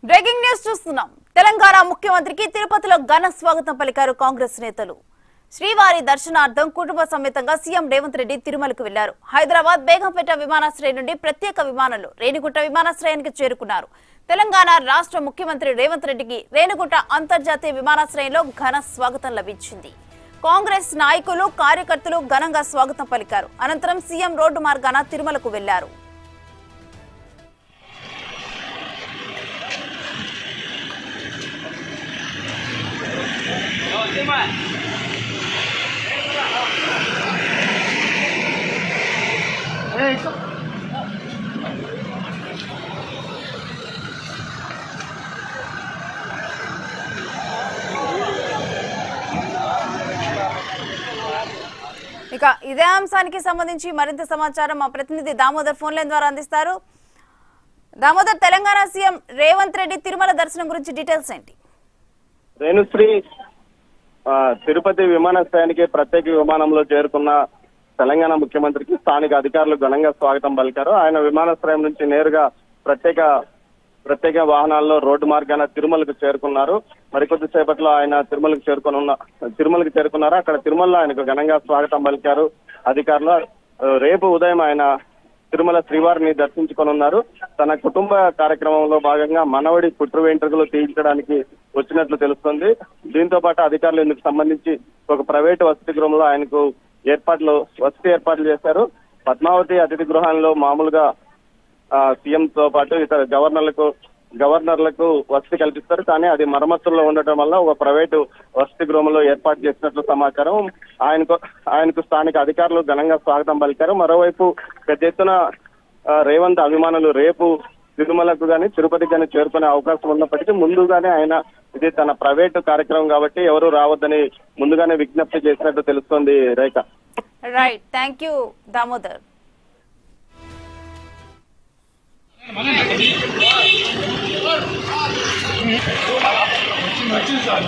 Breaking news చూస్తున్నాం. తెలంగాణ ముఖ్యమంత్రికి తిరుపతిలో ఘన స్వాగతం పలికారు కాంగ్రెస్ నేతలు. శ్రీవారి దర్శనార్థం కుటుంబ సమేతంగా సీఎం రేవంత్ రెడ్డి తిరుమలకు వెళ్లారు. హైదరాబాద్ బేగంపేట విమానాశ్రయం నుండి ప్రత్యేక విమానంలో రేణిగుంట విమానాశ్రయానికి చేరుకున్నారు. తెలంగాణ రాష్ట్ర ముఖ్యమంత్రి రేవంత్ రెడ్డికి రేణిగుంట అంతర్జాతీయ విమానాశ్రయంలో ఘన స్వాగతం లభించింది. కాంగ్రెస్ నాయకులు కార్యకర్తలు ఘనంగా స్వాగతం పలికారు. అనంతరం సీఎం రోడ్డు మార్గాన తిరుమలకు వెళ్లారు. ఇక ఇదే అంశానికి సంబంధించి మరింత సమాచారం మా ప్రతినిధి దామోదర్ ఫోన్ లైన్ ద్వారా అందిస్తారు. దామోదర్, తెలంగాణ సీఎం రేవంత్ రెడ్డి తిరుమల దర్శనం గురించి డీటెయిల్స్ ఏంటి? రేణుశ్రీ తిరుపతి విమానాశ్రయానికి ప్రత్యేక విమానంలో చేరుకున్న తెలంగాణ ముఖ్యమంత్రికి స్థానిక అధికారులు ఘనంగా స్వాగతం పలికారు. ఆయన విమానాశ్రయం నుంచి నేరుగా ప్రత్యేక వాహనాల్లో రోడ్డు మార్గాన తిరుమలకు చేరుకున్నారు. మరికొద్ది సేపట్లో ఆయన తిరుమలకు చేరుకున్నారు. అక్కడ తిరుమలలో ఆయనకు ఘనంగా స్వాగతం పలికారు అధికారులు. రేపు ఉదయం ఆయన తిరుమల శ్రీవారిని దర్శించుకోనున్నారు. తన కుటుంబ కార్యక్రమంలో భాగంగా మనవడి పుట్టు వెంట్రుకలు తీయించడానికి వచ్చినట్లు తెలుస్తుంది. దీంతో పాటు అధికారులు ఇందుకు సంబంధించి ఒక ప్రైవేటు వసతి గృహంలో ఆయనకు వసతి ఏర్పాట్లు చేశారు. పద్మావతి అతిథి గృహంలో మామూలుగా సీఎం తో పాటు ఇతర గవర్నర్లకు వసతి కల్పిస్తారు. కానీ అది మరమ్మతుల్లో ఉండటం వల్ల ఒక ప్రైవేటు వసతి గృహంలో ఏర్పాటు చేసినట్లు సమాచారం. ఆయనకు స్థానిక అధికారులు ఘనంగా స్వాగతం పలికారు. మరోవైపు పెద్ద ఎత్తున రేవంత్ అభిమానులు రేపు తిరుమలకు గాని తిరుపతికి గాని చేరుకునే అవకాశం ఉన్నప్పటికీ ముందుగానే ఆయన ఇది తన ప్రైవేటు కార్యక్రమం కాబట్టి ఎవరు రావద్దని ముందుగానే విజ్ఞప్తి చేసినట్టు తెలుస్తోంది. Rekha. Right, thank you Damodar. వచ్చింది సార్